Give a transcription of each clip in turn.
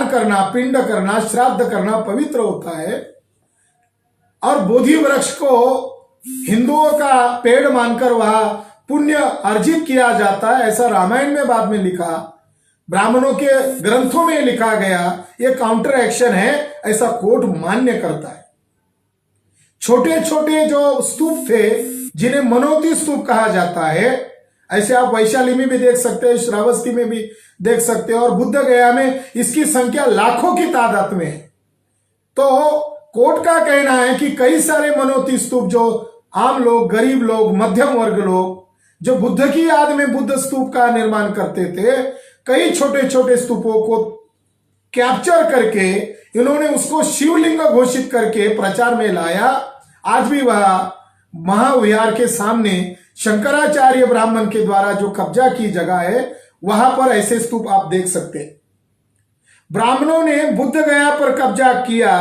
करना, पिंड करना, श्राद्ध करना पवित्र होता है। और बोधि वृक्ष को हिंदुओं का पेड़ मानकर वह पुण्य अर्जित किया जाता है, ऐसा रामायण में बाद में लिखा, ब्राह्मणों के ग्रंथों में लिखा गया। यह काउंटर एक्शन है, ऐसा कोर्ट मान्य करता है। छोटे छोटे जो स्तूप थे जिन्हें मनोती स्तूप कहा जाता है, ऐसे आप वैशाली में भी देख सकते हैं, श्रावस्ती में भी देख सकते हैं, और बुद्ध गया में इसकी संख्या लाखों की तादाद में है। तो कोर्ट का कहना है कि कई सारे मनोती स्तूप जो आम लोग, गरीब लोग, मध्यम वर्ग लोग जो बुद्ध की याद में बुद्ध स्तूप का निर्माण करते थे, कई छोटे छोटे स्तूपों को कैप्चर करके इन्होंने उसको शिवलिंग घोषित करके प्रचार में लाया। आज भी वह महाविहार के सामने शंकराचार्य ब्राह्मण के द्वारा जो कब्जा की जगह है, वहां पर ऐसे स्तूप आप देख सकते हैं। ब्राह्मणों ने बुद्ध गया पर कब्जा किया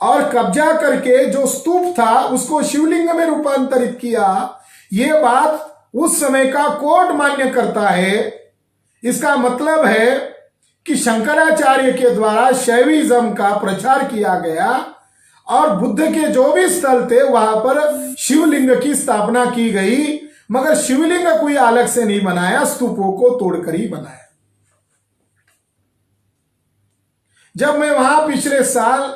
और कब्जा करके जो स्तूप था उसको शिवलिंग में रूपांतरित किया। यह बात उस समय का कोर्ट मान्य करता है। इसका मतलब है कि शंकराचार्य के द्वारा शैविज्म का प्रचार किया गया और बुद्ध के जो भी स्थल थे वहां पर शिवलिंग की स्थापना की गई, मगर शिवलिंग कोई अलग से नहीं बनाया, स्तूपों को तोड़कर ही बनाया। जब मैं वहां पिछले साल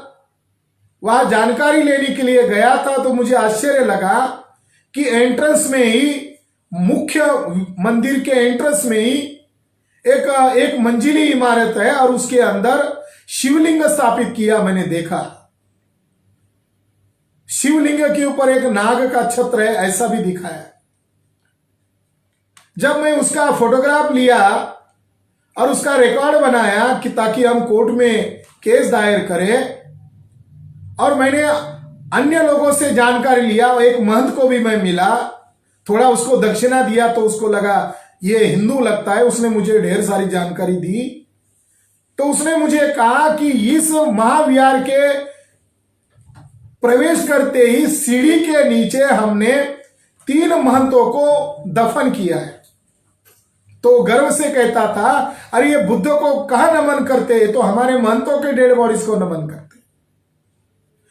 वहां जानकारी लेने के लिए गया था तो मुझे आश्चर्य लगा कि एंट्रेंस में ही, मुख्य मंदिर के एंट्रेंस में ही एक मंजिली इमारत है और उसके अंदर शिवलिंग स्थापित किया मैंने देखा। शिवलिंग के ऊपर एक नाग का छत्र है, ऐसा भी दिखाया। जब मैं उसका फोटोग्राफ लिया और उसका रिकॉर्ड बनाया कि ताकि हम कोर्ट में केस दायर करें, और मैंने अन्य लोगों से जानकारी लिया, एक महंत को भी मैं मिला, थोड़ा उसको दक्षिणा दिया तो उसको लगा ये हिंदू लगता है, उसने मुझे ढेर सारी जानकारी दी। तो उसने मुझे कहा कि इस महाविहार के प्रवेश करते ही सीढ़ी के नीचे हमने 3 महंतों को दफन किया है। तो गर्व से कहता था, अरे ये बुद्ध को कहां नमन करते, तो हमारे महंतों के डेड बॉडीज को नमन करते।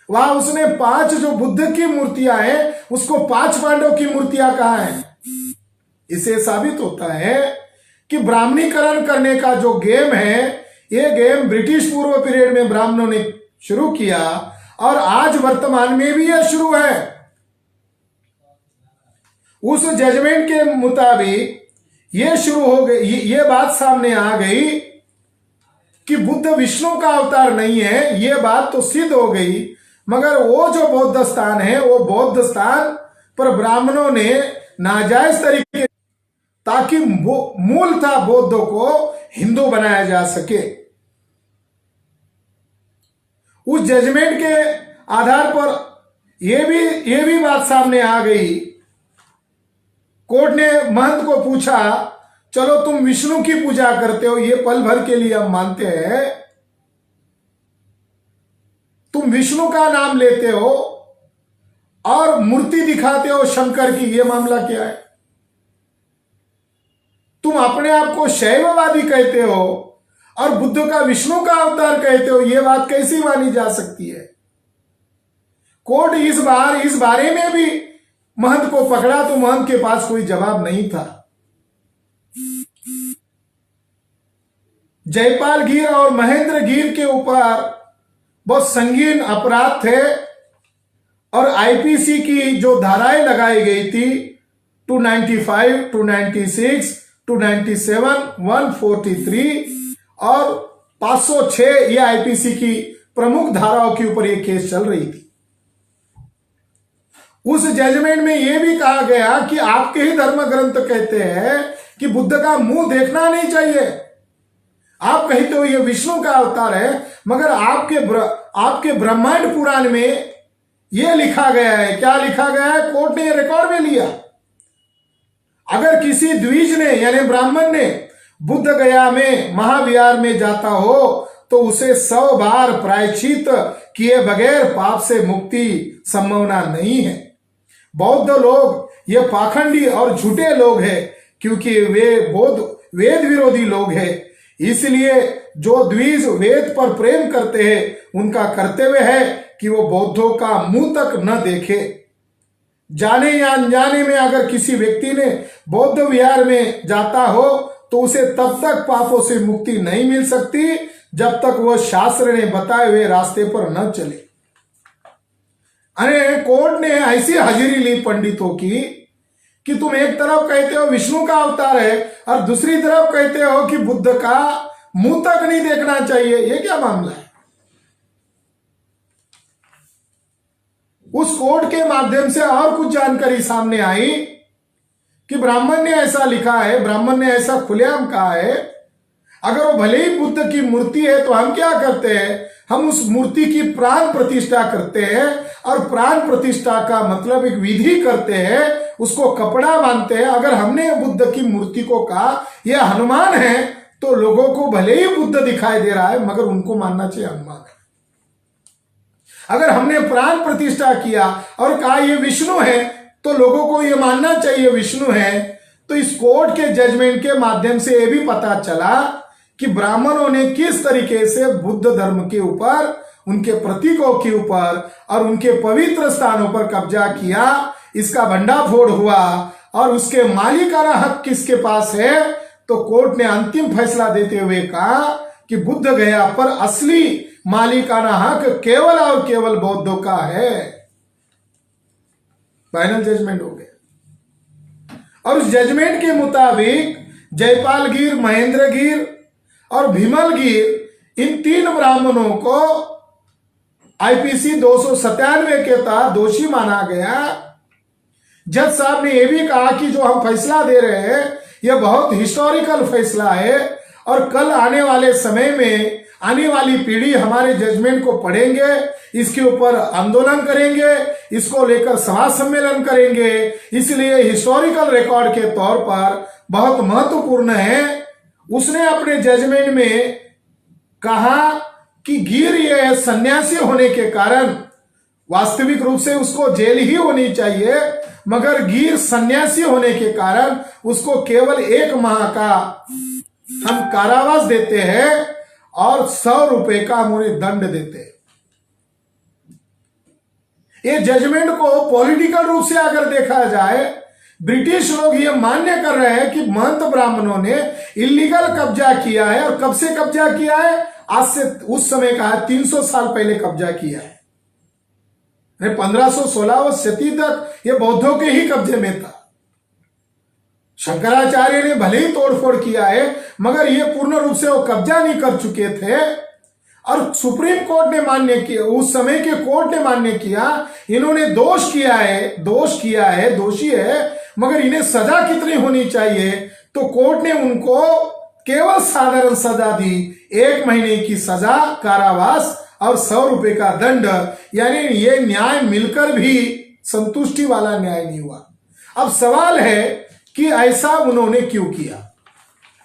वहां उसने 5 जो बुद्ध की मूर्तियां हैं उसको 5 पांडव की मूर्तियां कहा है। इसे साबित होता है कि ब्राह्मणीकरण करने का जो गेम है, ये गेम ब्रिटिश पूर्व पीरियड में ब्राह्मणों ने शुरू किया और आज वर्तमान में भी यह शुरू है। उस जजमेंट के मुताबिक ये शुरू हो गई, ये बात सामने आ गई कि बुद्ध विष्णु का अवतार नहीं है, ये बात तो सिद्ध हो गई। मगर वो जो बौद्ध स्थान है, वो बौद्ध स्थान पर ब्राह्मणों ने नाजायज तरीके, ताकि मूल था बौद्धों को हिंदू बनाया जा सके। उस जजमेंट के आधार पर यह भी बात सामने आ गई। कोर्ट ने महंत को पूछा, चलो तुम विष्णु की पूजा करते हो, ये पल भर के लिए हम मानते हैं, तुम विष्णु का नाम लेते हो और मूर्ति दिखाते हो शंकर की, ये मामला क्या है? तुम अपने आप को शैववादी कहते हो और बुद्ध का विष्णु का अवतार कहते हो, यह बात कैसी मानी जा सकती है? कोर्ट इस बारे में भी महंत को पकड़ा तो महंत के पास कोई जवाब नहीं था। जयपाल गिर और महेंद्र गिर के ऊपर बहुत संगीन अपराध थे और आईपीसी की जो धाराएं लगाई गई थी 295, 296, 297, 143 और 506, ये आईपीसी की प्रमुख धाराओं के ऊपर ये केस चल रही थी। उस जजमेंट में यह भी कहा गया कि आपके ही धर्म ग्रंथ कहते हैं कि बुद्ध का मुंह देखना नहीं चाहिए। आप कहते हो ये विष्णु का अवतार है, मगर आपके ब्रह्मांड पुराण में यह लिखा गया है। क्या लिखा गया है? कोर्ट ने रिकॉर्ड में लिया। अगर किसी द्विज ने यानी ब्राह्मण ने बुद्ध गया में महाविहार में जाता हो तो उसे 100 बार प्रायश्चित किए बगैर पाप से मुक्ति संभावना नहीं है। बौद्ध लोग ये पाखंडी और झूठे लोग हैं, क्योंकि वे बौद्ध वेद विरोधी लोग हैं। इसलिए जो द्विज वेद पर प्रेम करते हैं उनका कर्तव्य है कि वो बौद्धों का मुंह तक न देखे। जाने या अनजाने में अगर किसी व्यक्ति ने बौद्ध विहार में जाता हो तो उसे तब तक पापों से मुक्ति नहीं मिल सकती जब तक वह शास्त्र ने बताए हुए रास्ते पर न चले। अरे कोर्ट ने ऐसी हाजिरी ली पंडितों की कि तुम एक तरफ कहते हो विष्णु का अवतार है और दूसरी तरफ कहते हो कि बुद्ध का मुंह तक नहीं देखना चाहिए। ये क्या मामला है? उस कोर्ट के माध्यम से और कुछ जानकारी सामने आई कि ब्राह्मण ने ऐसा लिखा है, ब्राह्मण ने ऐसा खुलेआम कहा है, अगर वो भले ही बुद्ध की मूर्ति है तो हम क्या करते हैं, हम उस मूर्ति की प्राण प्रतिष्ठा करते हैं और प्राण प्रतिष्ठा का मतलब एक विधि करते हैं, उसको कपड़ा बांधते हैं। अगर हमने बुद्ध की मूर्ति को कहा यह हनुमान है तो लोगों को भले ही बुद्ध दिखाई दे रहा है मगर उनको मानना चाहिए हनुमान है। अगर हमने प्राण प्रतिष्ठा किया और कहा यह विष्णु है तो लोगों को यह मानना चाहिए विष्णु है। तो इस कोर्ट के जजमेंट के माध्यम से यह भी पता चला कि ब्राह्मणों ने किस तरीके से बुद्ध धर्म के ऊपर, उनके प्रतीकों के ऊपर और उनके पवित्र स्थानों पर कब्जा किया। इसका भंडाफोड़ हुआ और उसके मालिकाना हक किसके पास है, तो कोर्ट ने अंतिम फैसला देते हुए कहा कि बुद्ध गया पर असली मालिकाना हक केवल और केवल बौद्धों का है। फाइनल जजमेंट हो गया और उस जजमेंट के मुताबिक जयपाल गिर, महेंद्र गिर और भीमल गिर इन 3 ब्राह्मणों को आईपीसी 297 के तहत दोषी माना गया। जज साहब ने यह भी कहा कि जो हम फैसला दे रहे हैं यह बहुत हिस्टोरिकल फैसला है और कल आने वाले समय में आने वाली पीढ़ी हमारे जजमेंट को पढ़ेंगे, इसके ऊपर आंदोलन करेंगे, इसको लेकर सभा सम्मेलन करेंगे, इसलिए हिस्टोरिकल रिकॉर्ड के तौर पर बहुत महत्वपूर्ण है। उसने अपने जजमेंट में कहा कि गिर ये सन्यासी होने के कारण वास्तविक रूप से उसको जेल ही होनी चाहिए, मगर गिर सन्यासी होने के कारण उसको केवल 1 माह का हम कारावास देते हैं और 100 रुपए का हम उन्हें दंड देते हैं। ये जजमेंट को पॉलिटिकल रूप से अगर देखा जाए, ब्रिटिश लोग ये मान्य कर रहे हैं कि महंत ब्राह्मणों ने इलीगल कब्जा किया है। और कब से कब्जा किया है? आज से उस समय का 300 साल पहले कब्जा किया है। 1516 शती तक ये बौद्धों के ही कब्जे में था। शंकराचार्य ने भले ही तोड़फोड़ किया है मगर ये पूर्ण रूप से वो कब्जा नहीं कर चुके थे। और सुप्रीम कोर्ट ने मान्य किया, उस समय के कोर्ट ने मान्य किया इन्होंने दोष किया है, दोषी है, मगर इन्हें सजा कितनी होनी चाहिए? तो कोर्ट ने उनको केवल साधारण सजा दी, 1 महीने की सजा कारावास और 100 रुपए का दंड। यानी ये न्याय मिलकर भी संतुष्टि वाला न्याय नहीं हुआ। अब सवाल है कि ऐसा उन्होंने क्यों किया?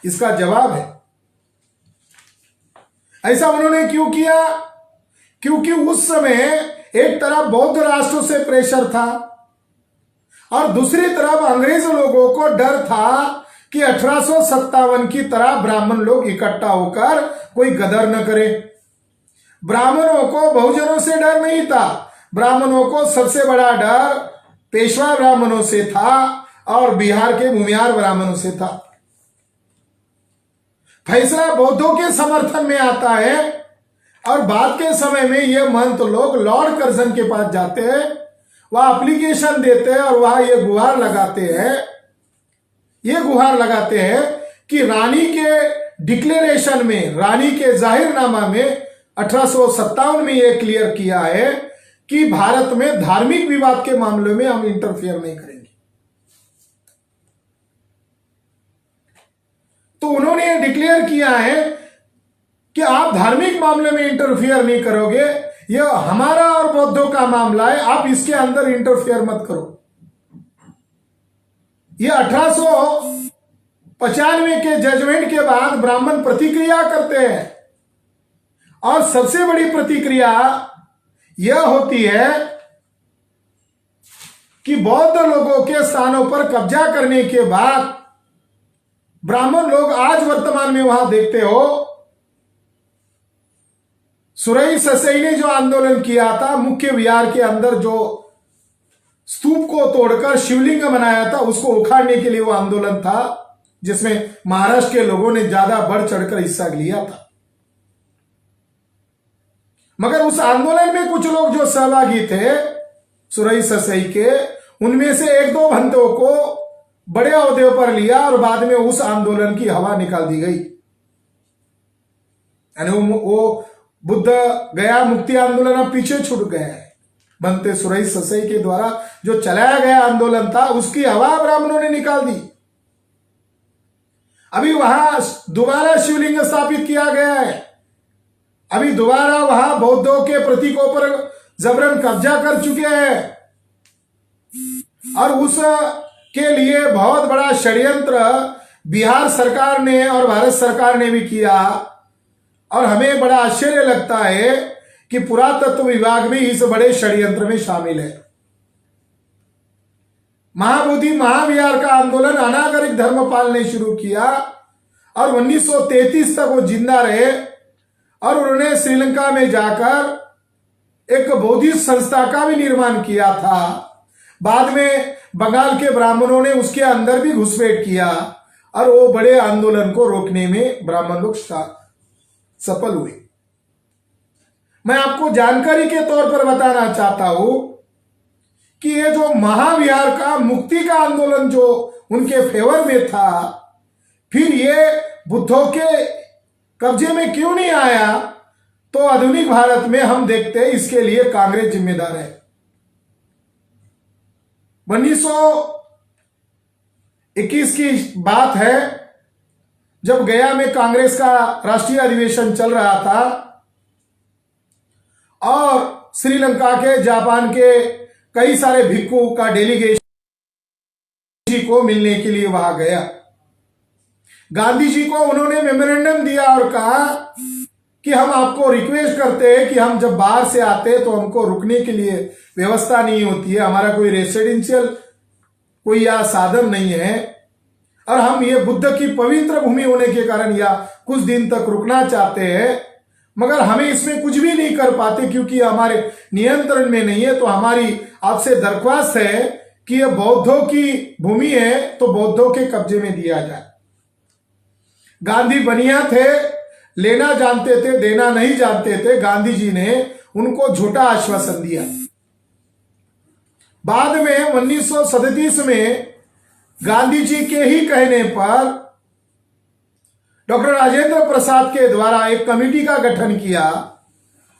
इसका जवाब है ऐसा उन्होंने क्यों किया? क्योंकि उस समय एक तरफ बौद्ध राष्ट्रों से प्रेशर था और दूसरी तरफ अंग्रेज लोगों को डर था कि 1857 की तरह ब्राह्मण लोग इकट्ठा होकर कोई गदर न करे। ब्राह्मणों को बहुजनों से डर नहीं था, ब्राह्मणों को सबसे बड़ा डर पेशवा ब्राह्मणों से था और बिहार के भूमिहार ब्राह्मणों से था। फैसला बौद्धों के समर्थन में आता है और बाद के समय में ये महंत लोग लॉर्ड कर्जन के पास जाते हैं, वह एप्लीकेशन देते हैं और वहां ये गुहार लगाते हैं कि रानी के डिक्लेरेशन में, रानी के जाहिरनामा में 1857 में यह क्लियर किया है कि भारत में धार्मिक विवाद के मामलों में हम इंटरफेयर नहीं करेंगे। तो उन्होंने ये डिक्लेयर किया है कि आप धार्मिक मामले में इंटरफेयर नहीं करोगे, यह हमारा और बौद्धों का मामला है, आप इसके अंदर इंटरफेयर मत करो। यह 1895 के जजमेंट के बाद ब्राह्मण प्रतिक्रिया करते हैं और सबसे बड़ी प्रतिक्रिया यह होती है कि बौद्ध लोगों के स्थानों पर कब्जा करने के बाद ब्राह्मण लोग आज वर्तमान में वहां देखते हो, सुरई ससई ने जो आंदोलन किया था, मुख्य विहार के अंदर जो स्तूप को तोड़कर शिवलिंग बनाया था उसको उखाड़ने के लिए वो आंदोलन था, जिसमें महाराष्ट्र के लोगों ने ज्यादा बढ़ चढ़कर हिस्सा लिया था। मगर उस आंदोलन में कुछ लोग जो सहभागी थे सुरई ससई के, उनमें से एक दो भंतों को बड़े ओहदे पर लिया और बाद में उस आंदोलन की हवा निकाल दी गई। यानी वो बुद्ध गया मुक्ति आंदोलन अब पीछे छूट गया है। बनते सुरई ससई के द्वारा जो चलाया गया आंदोलन था उसकी हवा ब्राह्मणों ने निकाल दी। अभी वहां दोबारा शिवलिंग स्थापित किया गया है। अभी दोबारा वहां बौद्धों के प्रतीकों पर जबरन कब्जा कर चुके हैं और उस के लिए बहुत बड़ा षड्यंत्र बिहार सरकार ने और भारत सरकार ने भी किया। और हमें बड़ा आश्चर्य लगता है कि पुरातत्व विभाग भी इस बड़े षड्यंत्र में शामिल है। महाबोधि महाविहार का आंदोलन अनागरिक धर्मपाल ने शुरू किया और 1933 तक वो जिंदा रहे और उन्होंने श्रीलंका में जाकर एक बौद्धिस्ट संस्था का भी निर्माण किया था। बाद में बंगाल के ब्राह्मणों ने उसके अंदर भी घुसपैठ किया और वो बड़े आंदोलन को रोकने में ब्राह्मण लोग सफल हुए। मैं आपको जानकारी के तौर पर बताना चाहता हूं कि ये जो महाविहार का मुक्ति का आंदोलन जो उनके फेवर में था, फिर ये बुद्धों के कब्जे में क्यों नहीं आया, तो आधुनिक भारत में हम देखते हैं इसके लिए कांग्रेस जिम्मेदार है। 1921 की बात है, जब गया में कांग्रेस का राष्ट्रीय अधिवेशन चल रहा था और श्रीलंका के जापान के कई सारे भिक्खु का डेलीगेशन जी को मिलने के लिए वहां गया। गांधी जी को उन्होंने मेमोरेंडम दिया और कहा कि हम आपको रिक्वेस्ट करते हैं कि हम जब बाहर से आते हैं तो हमको रुकने के लिए व्यवस्था नहीं होती है, हमारा कोई रेसिडेंशियल कोई या साधन नहीं है और हम ये बुद्ध की पवित्र भूमि होने के कारण या कुछ दिन तक रुकना चाहते हैं, मगर हमें इसमें कुछ भी नहीं कर पाते क्योंकि हमारे नियंत्रण में नहीं है। तो हमारी आपसे दरख्वास्त है कि यह बौद्धों की भूमि है तो बौद्धों के कब्जे में दिया जाए। गांधी बनिया थे, लेना जानते थे, देना नहीं जानते थे। गांधी जी ने उनको झूठा आश्वासन दिया। बाद में 1937 में गांधी जी के ही कहने पर डॉक्टर राजेंद्र प्रसाद के द्वारा एक कमेटी का गठन किया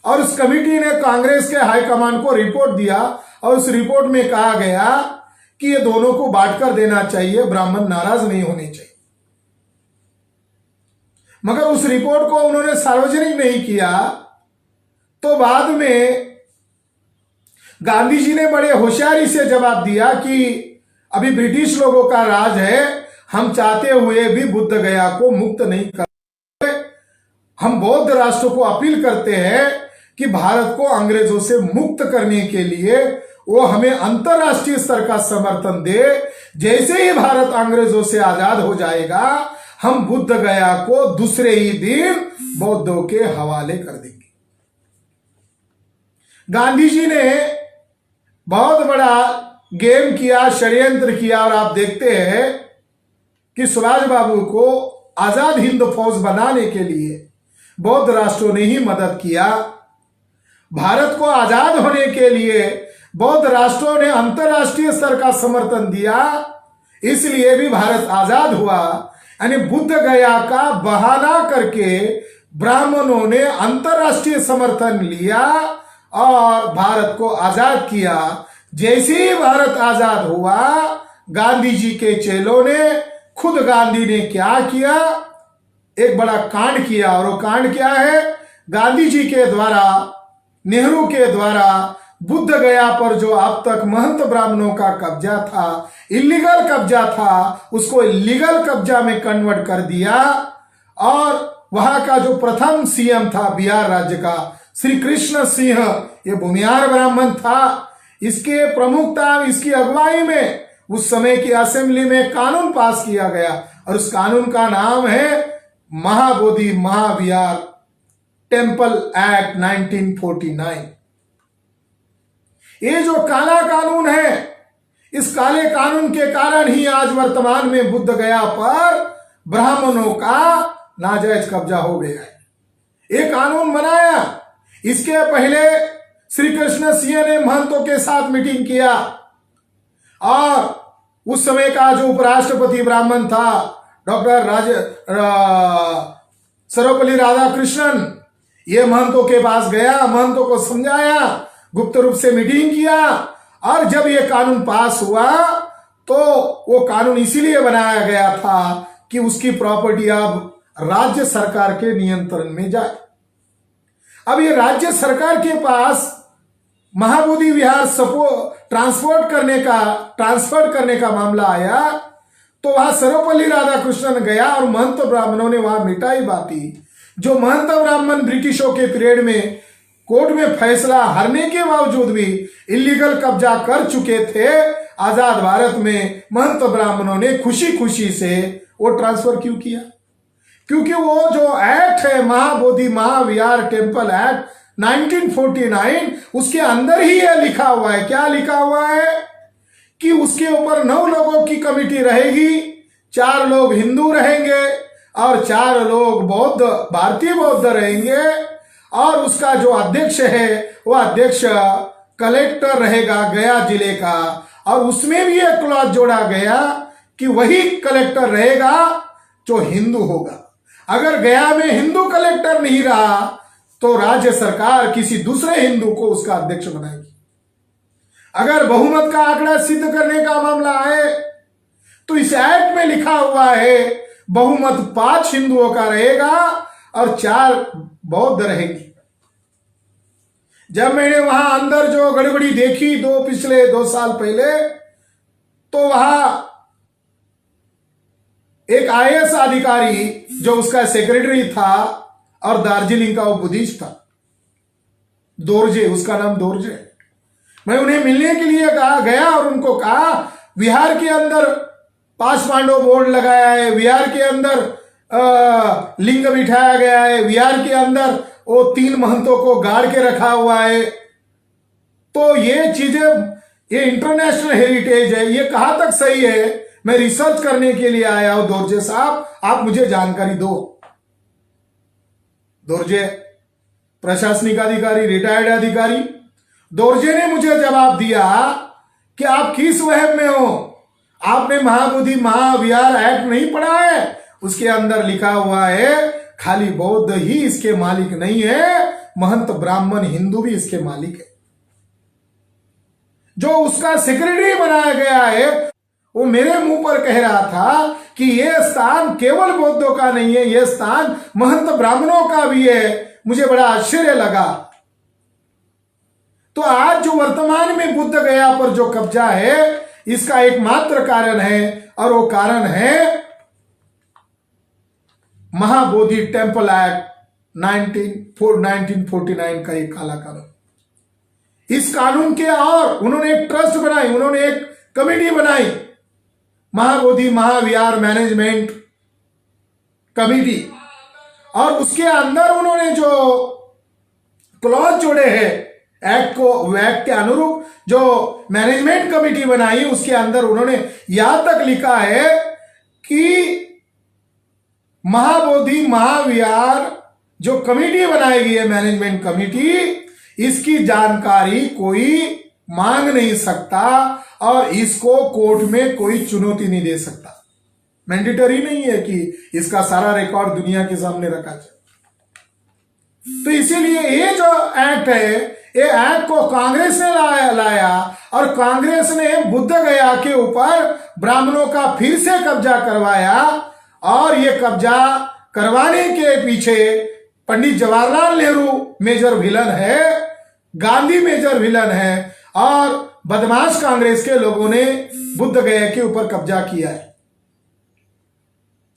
और उस कमेटी ने कांग्रेस के हाईकमान को रिपोर्ट दिया और उस रिपोर्ट में कहा गया कि ये दोनों को बांटकर देना चाहिए, ब्राह्मण नाराज नहीं होने चाहिए। मगर उस रिपोर्ट को उन्होंने सार्वजनिक नहीं किया। तो बाद में गांधी जी ने बड़े होशियारी से जवाब दिया कि अभी ब्रिटिश लोगों का राज है, हम चाहते हुए भी बुद्ध गया को मुक्त नहीं करते। हम बौद्ध राष्ट्र को अपील करते हैं कि भारत को अंग्रेजों से मुक्त करने के लिए वो हमें अंतरराष्ट्रीय स्तर का समर्थन दे। जैसे ही भारत अंग्रेजों से आजाद हो जाएगा, हम बुद्ध गया को दूसरे ही दिन बौद्धों के हवाले कर देंगे। गांधी जी ने बहुत बड़ा गेम किया, षड्यंत्र किया और आप देखते हैं कि सुभाष बाबू को आजाद हिंद फौज बनाने के लिए बौद्ध राष्ट्रों ने ही मदद किया। भारत को आजाद होने के लिए बौद्ध राष्ट्रों ने अंतरराष्ट्रीय स्तर का समर्थन दिया, इसलिए भी भारत आजाद हुआ। यानी बुद्ध गया का बहाना करके ब्राह्मणों ने अंतरराष्ट्रीय समर्थन लिया और भारत को आजाद किया। जैसे ही भारत आजाद हुआ, गांधी जी के चेलों ने, खुद गांधी ने क्या किया, एक बड़ा कांड किया। और वो कांड क्या है? गांधी जी के द्वारा, नेहरू के द्वारा बुद्ध गया पर जो अब तक महंत ब्राह्मणों का कब्जा था, इलीगल कब्जा था, उसको लीगल कब्जा में कन्वर्ट कर दिया। और वहां का जो प्रथम सीएम था बिहार राज्य का, श्री कृष्ण सिंह, ये भूमिहार ब्राह्मण था। इसके प्रमुखता, इसकी अगुवाई में उस समय की असेंबली में कानून पास किया गया और उस कानून का नाम है महाबोधि महाविहार टेम्पल एक्ट 1949। ये जो काला कानून है, इस काले कानून के कारण ही आज वर्तमान में बुद्ध गया पर ब्राह्मणों का नाजायज कब्जा हो गया है। ये कानून बनाया, इसके पहले श्री कृष्ण सिंह ने महंतों के साथ मीटिंग किया और उस समय का जो उपराष्ट्रपति ब्राह्मण था डॉक्टर सर्वपल्ली राधाकृष्णन, ये महंतों के पास गया, महंतों को समझाया, गुप्त रूप से मीटिंग किया और जब ये कानून पास हुआ तो वो कानून इसीलिए बनाया गया था कि उसकी प्रॉपर्टी अब राज्य सरकार के नियंत्रण में जाए। अब ये राज्य सरकार के पास महाबोधि विहार ट्रांसफर करने का मामला आया तो वहां सर्वपल्ली राधाकृष्णन गया और महंत ब्राह्मणों ने वहां मिटाई बाती। जो महंत ब्राह्मण ब्रिटिशों के पीरियड में कोर्ट में फैसला हारने के बावजूद भी इलीगल कब्जा कर चुके थे, आजाद भारत में महंत ब्राह्मणों ने खुशी खुशी से वो ट्रांसफर क्यों किया? क्योंकि वो जो एक्ट है महाबोधि महाविहार टेम्पल एक्ट 1949, उसके अंदर ही यह लिखा हुआ है। क्या लिखा हुआ है कि उसके ऊपर 9 लोगों की कमेटी रहेगी, 4 लोग हिंदू रहेंगे और 4 लोग बौद्ध भारतीय बौद्ध रहेंगे और उसका जो अध्यक्ष है वो अध्यक्ष कलेक्टर रहेगा गया जिले का। और उसमें भी एक क्लॉज जोड़ा गया कि वही कलेक्टर रहेगा जो हिंदू होगा। अगर गया में हिंदू कलेक्टर नहीं रहा तो राज्य सरकार किसी दूसरे हिंदू को उसका अध्यक्ष बनाएगी। अगर बहुमत का आंकड़ा सिद्ध करने का मामला है तो इस एक्ट में लिखा हुआ है बहुमत 5 हिंदुओं का रहेगा और 4 बौद्ध रहेंगे। जब मैंने वहां अंदर जो गड़बड़ी देखी पिछले 2 साल पहले, तो वहां एक आईएएस अधिकारी जो उसका सेक्रेटरी था और दार्जिलिंग का वो बुद्धिस्ट था, दोरजे, उसका नाम दोरजे। मैं उन्हें मिलने के लिए गया और उनको कहा बिहार के अंदर 5 पांडव बोर्ड लगाया है, बिहार के अंदर लिंग बिठाया गया है, बिहार के अंदर वो 3 महंतों को गाड़ के रखा हुआ है, तो ये चीजें ये इंटरनेशनल हेरिटेज है, ये कहां तक सही है? मैं रिसर्च करने के लिए आया हूं दोरजे साहब, आप मुझे जानकारी दो। दोरजे प्रशासनिक अधिकारी, रिटायर्ड अधिकारी, दोरजे ने मुझे जवाब दिया कि आप किस वहम में हो, आपने महाबोधि महाविहार एक्ट नहीं पढ़ा है, उसके अंदर लिखा हुआ है खाली बौद्ध ही इसके मालिक नहीं है, महंत ब्राह्मण हिंदू भी इसके मालिक है। जो उसका सेक्रेटरी बनाया गया है वो मेरे मुंह पर कह रहा था कि यह स्थान केवल बौद्धों का नहीं है, यह स्थान महंत ब्राह्मणों का भी है। मुझे बड़ा आश्चर्य लगा। तो आज जो वर्तमान में बुद्ध गया पर जो कब्जा है, इसका एकमात्र कारण है और वो कारण है महाबोधि टेम्पल एक्ट 1949 का एक काला कानून। इस कानून के और उन्होंने एक ट्रस्ट बनाई, उन्होंने एक कमेटी बनाई, महाबोधि महाविहार मैनेजमेंट कमेटी, और उसके अंदर उन्होंने जो क्लॉज जोड़े हैं एक्ट के अनुरूप जो मैनेजमेंट कमेटी बनाई, उसके अंदर उन्होंने यहां तक लिखा है कि महाबोधि महाविहार जो कमेटी बनाई गई है मैनेजमेंट कमेटी, इसकी जानकारी कोई मांग नहीं सकता और इसको कोर्ट में कोई चुनौती नहीं दे सकता। मैंडेटरी नहीं है कि इसका सारा रिकॉर्ड दुनिया के सामने रखा जाए। तो इसीलिए ये जो एक्ट है, ये एक्ट को कांग्रेस ने लाया और कांग्रेस ने बुद्ध गया के ऊपर ब्राह्मणों का फिर से कब्जा करवाया और ये कब्जा करवाने के पीछे पंडित जवाहरलाल नेहरू मेजर विलन है, गांधी मेजर विलन है और बदमाश कांग्रेस के लोगों ने बुद्ध गया के ऊपर कब्जा किया है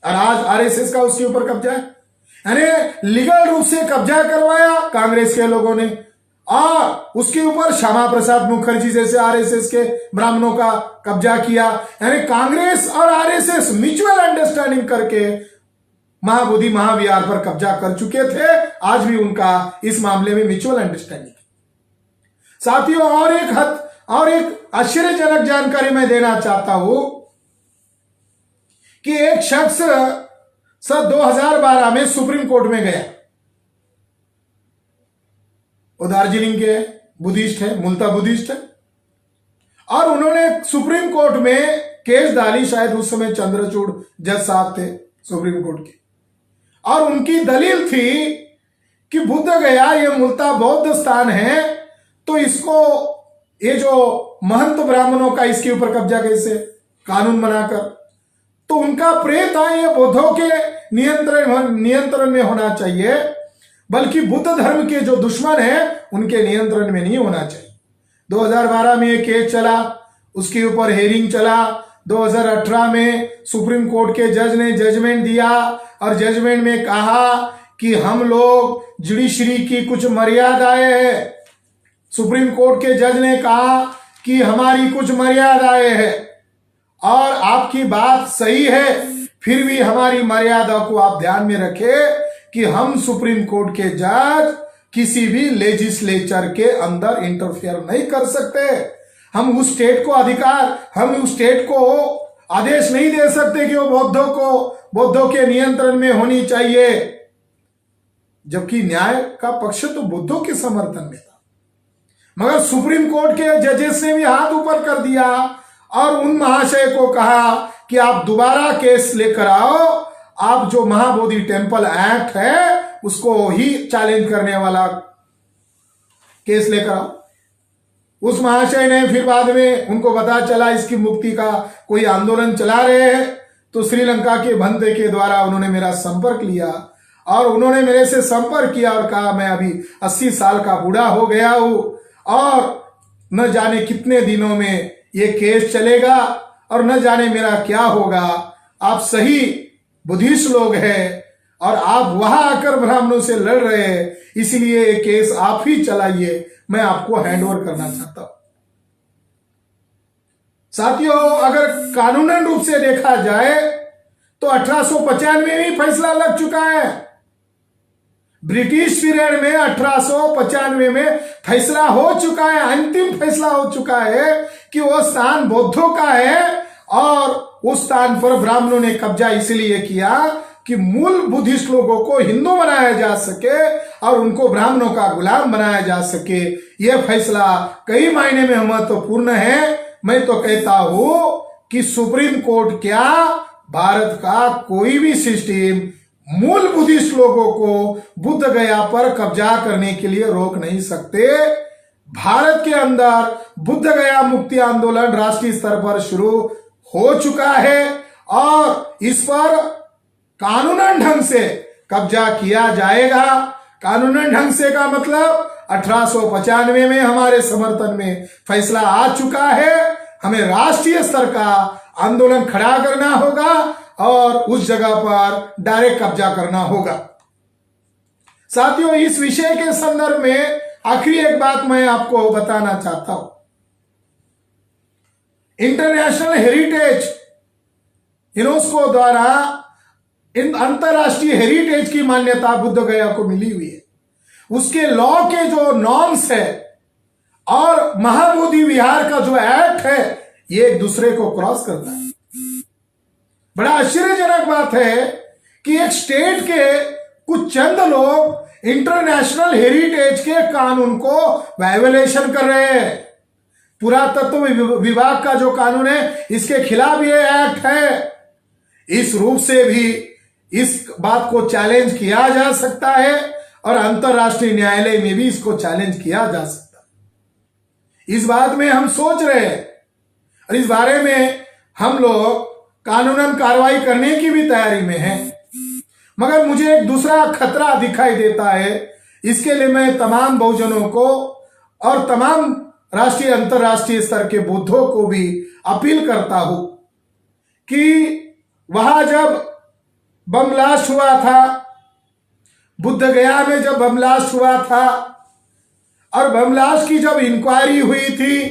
और आज आरएसएस का उसके ऊपर कब्जा है। यानी लीगल रूप से कब्जा करवाया कांग्रेस के लोगों ने और उसके ऊपर श्यामा प्रसाद मुखर्जी जैसे आरएसएस के ब्राह्मणों का कब्जा किया। यानी कांग्रेस और आरएसएस म्यूचुअल अंडरस्टैंडिंग करके महाबोधि महाविहार पर कब्जा कर चुके थे। आज भी उनका इस मामले में म्यूचुअल अंडरस्टैंडिंग। साथियों, और एक आश्चर्यजनक जानकारी मैं देना चाहता हूं कि एक शख्स सन 2012 में सुप्रीम कोर्ट में गया। वो दार्जिलिंग के बुद्धिस्ट है, मूलतः बुद्धिस्ट है, और उन्होंने सुप्रीम कोर्ट में केस डाली। शायद उस समय चंद्रचूड़ जज साहब थे सुप्रीम कोर्ट के, और उनकी दलील थी कि बुद्ध गया ये मूलतः बौद्ध स्थान है, तो इसको ये जो महंत ब्राह्मणों का इसके ऊपर कब्जा कैसे, कानून बनाकर, तो उनका प्रे था ये बौद्धों के नियंत्रण में होना चाहिए, बल्कि बुद्ध धर्म के जो दुश्मन हैं उनके नियंत्रण में नहीं होना चाहिए। 2012 में ये केस चला, उसके ऊपर हेयरिंग चला। 2018 में सुप्रीम कोर्ट के जज ने जजमेंट दिया, और जजमेंट में कहा कि हम लोग जुडिशरी की कुछ मर्यादाएं हैं। सुप्रीम कोर्ट के जज ने कहा कि हमारी कुछ मर्यादाएं हैं और आपकी बात सही है, फिर भी हमारी मर्यादा को आप ध्यान में रखें कि हम सुप्रीम कोर्ट के जज किसी भी लेजिस्लेचर के अंदर इंटरफेयर नहीं कर सकते। हम उस स्टेट को आदेश नहीं दे सकते कि वो बौद्धों के नियंत्रण में होनी चाहिए, जबकि न्याय का पक्ष तो बुद्धों के समर्थन में था। मगर सुप्रीम कोर्ट के जजेस ने भी हाथ ऊपर कर दिया और उन महाशय को कहा कि आप दोबारा केस लेकर आओ, आप जो महाबोधि टेम्पल एक्ट है उसको ही चैलेंज करने वाला केस लेकर आओ। उस महाशय ने फिर बाद में उनको पता चला इसकी मुक्ति का कोई आंदोलन चला रहे हैं, तो श्रीलंका के भंते के द्वारा उन्होंने मेरा संपर्क लिया और उन्होंने मेरे से संपर्क किया और कहा मैं अभी 80 साल का बूढ़ा हो गया हूं और न जाने कितने दिनों में ये केस चलेगा और न जाने मेरा क्या होगा। आप सही बुद्धिस्ट लोग हैं और आप वहां आकर ब्राह्मणों से लड़ रहे हैं, इसलिए ये केस आप ही चलाइए, मैं आपको हैंडओवर करना चाहता हूं। साथियों, अगर कानूनन रूप से देखा जाए तो 1895 में ही फैसला लग चुका है। ब्रिटिश पीरियड में 1895 में फैसला हो चुका है, अंतिम फैसला हो चुका है कि वो स्थान बौद्धों का है और उस स्थान पर ब्राह्मणों ने कब्जा इसलिए किया कि मूल बुद्धिस्ट लोगों को हिंदू बनाया जा सके और उनको ब्राह्मणों का गुलाम बनाया जा सके। यह फैसला कई मायने में महत्वपूर्ण है। मैं तो कहता हूं कि सुप्रीम कोर्ट क्या, भारत का कोई भी सिस्टम मूल बुद्धिस्ट लोगों को बुद्ध गया पर कब्जा करने के लिए रोक नहीं सकते। भारत के अंदर बुद्ध गया मुक्ति आंदोलन राष्ट्रीय स्तर पर शुरू हो चुका है और इस पर कानूनन ढंग से कब्जा किया जाएगा। कानूनन ढंग से का मतलब 1895 में हमारे समर्थन में फैसला आ चुका है। हमें राष्ट्रीय स्तर का आंदोलन खड़ा करना होगा और उस जगह पर डायरेक्ट कब्जा करना होगा। साथियों, इस विषय के संदर्भ में आखिरी एक बात मैं आपको बताना चाहता हूं। इंटरनेशनल हेरिटेज यूनेस्को द्वारा इन अंतरराष्ट्रीय हेरिटेज की मान्यता बुद्ध गया को मिली हुई है। उसके लॉ के जो नॉर्म्स है और महाबोधि विहार का जो एक्ट है, ये एक दूसरे को क्रॉस करता है। बड़ा आश्चर्यजनक बात है कि एक स्टेट के कुछ चंद लोग इंटरनेशनल हेरिटेज के कानून को वायोलेशन कर रहे हैं। पुरातत्व विभाग का जो कानून है, इसके खिलाफ ये एक्ट है। इस रूप से भी इस बात को चैलेंज किया जा सकता है और अंतरराष्ट्रीय न्यायालय में भी इसको चैलेंज किया जा सकता है। इस बात में हम सोच रहे हैं और इस बारे में हम लोग कानूनन कार्रवाई करने की भी तैयारी में हैं। मगर मुझे एक दूसरा खतरा दिखाई देता है। इसके लिए मैं तमाम बहुजनों को और तमाम राष्ट्रीय अंतरराष्ट्रीय स्तर के बुद्धों को भी अपील करता हूं कि वहां जब बम ब्लास्ट हुआ था, बुद्ध गया में जब बम ब्लास्ट हुआ था और बम ब्लास्ट की जब इंक्वायरी हुई थी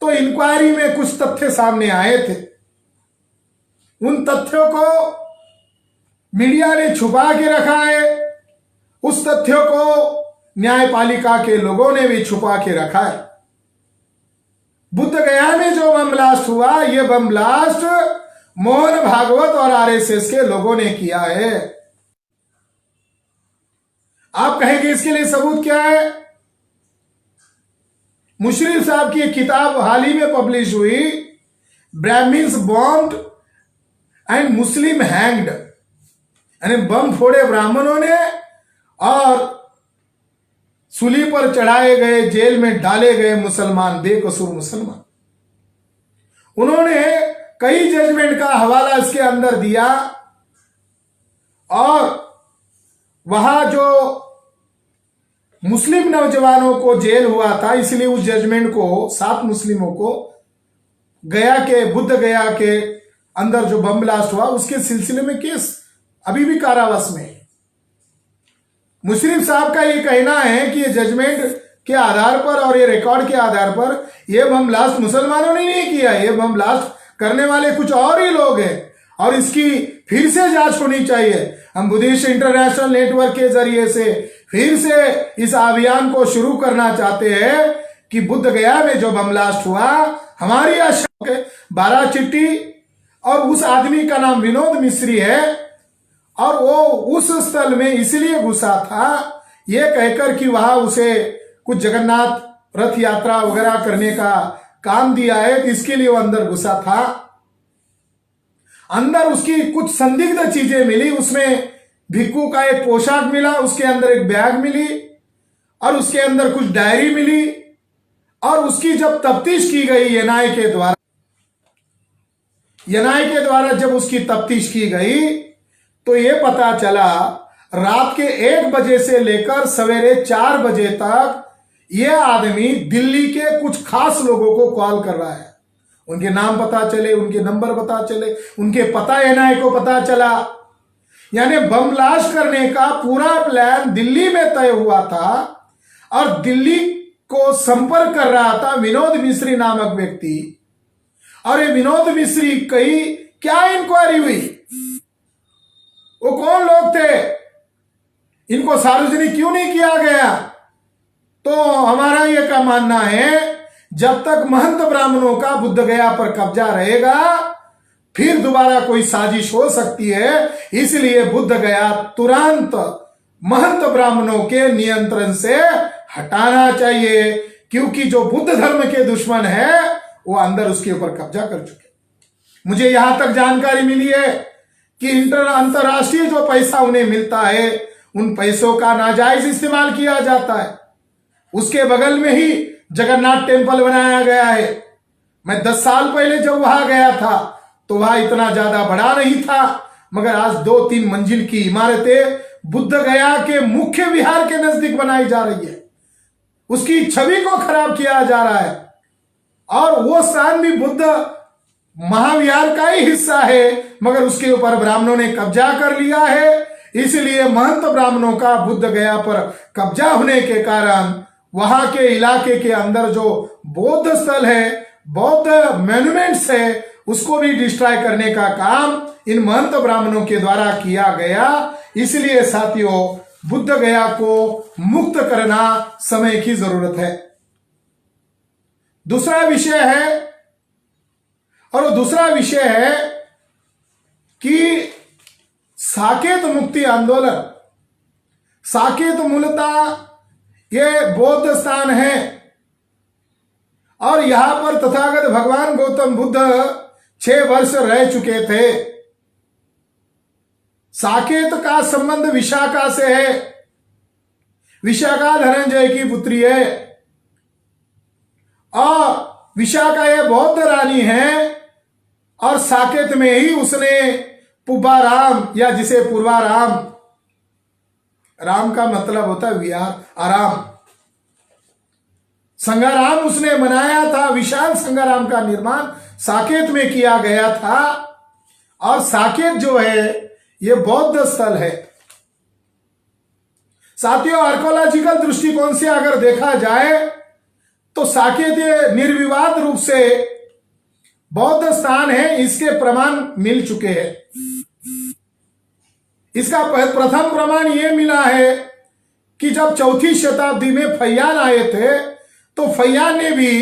तो इंक्वायरी में कुछ तथ्य सामने आए थे। उन तथ्यों को मीडिया ने छुपा के रखा है, उस तथ्यों को न्यायपालिका के लोगों ने भी छुपा के रखा है। बुद्ध गया में जो बम ब्लास्ट हुआ, यह बम ब्लास्ट मोहन भागवत और आरएसएस के लोगों ने किया है। आप कहेंगे इसके लिए सबूत क्या है? मुशर्रफ साहब की एक किताब हाल ही में पब्लिश हुई, Brahmins bombed and Muslim hanged, यानी बम फोड़े ब्राह्मणों ने और सूली पर चढ़ाए गए, जेल में डाले गए मुसलमान, बेकसूर मुसलमान। उन्होंने कई जजमेंट का हवाला इसके अंदर दिया और वहां जो मुस्लिम नौजवानों को जेल हुआ था, इसलिए उस जजमेंट को 7 मुस्लिमों को गया के, बुद्ध गया के अंदर जो बम ब्लास्ट हुआ उसके सिलसिले में केस अभी भी कारावास में है। मुशर्रफ साहब का ये कहना है कि ये जजमेंट के आधार पर और ये रिकॉर्ड के आधार पर ये बम ब्लास्ट मुसलमानों ने नहीं किया, ये बम ब्लास्ट करने वाले कुछ और ही लोग हैं और इसकी फिर से जांच होनी चाहिए। हम बुद्धिस्ट इंटरनेशनल नेटवर्क के जरिए से फिर से इस अभियान को शुरू करना चाहते हैं कि बुद्ध गया में जो बम ब्लास्ट हुआ, हमारी आशा है 12 चिट्ठी और उस आदमी का नाम विनोद मिस्री है और वो उस स्थल में इसलिए घुसा था ये कहकर कि वहां उसे कुछ जगन्नाथ रथ यात्रा वगैरह करने का काम दिया है, तो इसके लिए वो अंदर घुसा था। अंदर उसकी कुछ संदिग्ध चीजें मिली, उसमें भिक्खू का एक पोशाक मिला, उसके अंदर एक बैग मिली और उसके अंदर कुछ डायरी मिली और उसकी जब तफ्तीश की गई एनआईए के द्वारा जब उसकी तफ्तीश की गई तो यह पता चला रात के 1 बजे से लेकर सवेरे 4 बजे तक यह आदमी दिल्ली के कुछ खास लोगों को कॉल कर रहा है। उनके नाम पता चले, उनके नंबर पता चले, उनके पता एनआईए को पता चला। यानी बम ब्लास्ट करने का पूरा प्लान दिल्ली में तय हुआ था और दिल्ली को संपर्क कर रहा था विनोद मिस्री नामक व्यक्ति। और ये विनोद मिस्री कई क्या इंक्वायरी हुई, वो कौन लोग थे, इनको सार्वजनिक क्यों नहीं किया गया? तो हमारा यह का मानना है जब तक महंत ब्राह्मणों का बुद्ध गया पर कब्जा रहेगा फिर दोबारा कोई साजिश हो सकती है। इसलिए बुद्ध गया तुरंत महंत ब्राह्मणों के नियंत्रण से हटाना चाहिए, क्योंकि जो बुद्ध धर्म के दुश्मन है वो अंदर उसके ऊपर कब्जा कर चुके। मुझे यहां तक जानकारी मिली है कि अंतरराष्ट्रीय जो पैसा उन्हें मिलता है उन पैसों का नाजायज इस्तेमाल किया जाता है। उसके बगल में ही जगन्नाथ टेम्पल बनाया गया है। मैं 10 साल पहले जब वहां गया था तो वहां इतना ज्यादा बड़ा नहीं था, मगर आज 2-3 मंजिल की इमारतें बुद्ध गया के मुख्य विहार के नजदीक बनाई जा रही है। उसकी छवि को खराब किया जा रहा है और वो स्थान भी बुद्ध महाविहार का ही हिस्सा है, मगर उसके ऊपर ब्राह्मणों ने कब्जा कर लिया है। इसलिए महंत ब्राह्मणों का बुद्ध गया पर कब्जा होने के कारण वहां के इलाके के अंदर जो बौद्ध स्थल है, बौद्ध मॉन्यूमेंट्स है, उसको भी डिस्ट्रॉय करने का काम इन महंत ब्राह्मणों के द्वारा किया गया। इसलिए साथियों, बुद्ध गया को मुक्त करना समय की जरूरत है। दूसरा विषय है, और वो दूसरा विषय है कि साकेत मुक्ति आंदोलन। साकेत मूलतः ये बौद्ध स्थान है और यहां पर तथागत भगवान गौतम बुद्ध 6 वर्ष रह चुके थे। साकेत का संबंध विशाखा से है। विशाखा धनंजय की पुत्री है और विशाखा ये बौद्ध रानी है और साकेत में ही उसने पुब्बाराम, या जिसे पूर्वाराम, राम का मतलब होता है विहार, आराम, संगाराम उसने बनाया था। विशाल संगाराम का निर्माण साकेत में किया गया था और साकेत जो है ये बौद्ध स्थल है। साथियों, आर्कोलॉजिकल दृष्टिकोण से अगर देखा जाए तो साकेत निर्विवाद रूप से बौद्ध स्थान है, इसके प्रमाण मिल चुके हैं। इसका प्रथम प्रमाण यह मिला है कि जब 4वीं शताब्दी में फैयान आए थे तो फैयान ने भी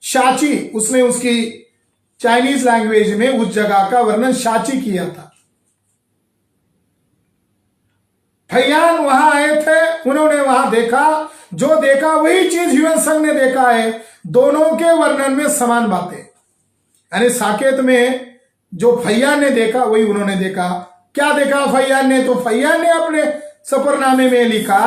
शाची, उसने उसकी चाइनीज लैंग्वेज में उस जगह का वर्णन शाची किया था। फैयान वहां आए थे, उन्होंने वहां देखा, जो देखा वही चीज ह्यूएन त्सांग ने देखा है। दोनों के वर्णन में समान बातें, यानी साकेत में जो फैयान ने देखा वही उन्होंने देखा। क्या देखा फैयान ने? तो फैयान ने अपने सफरनामे में लिखा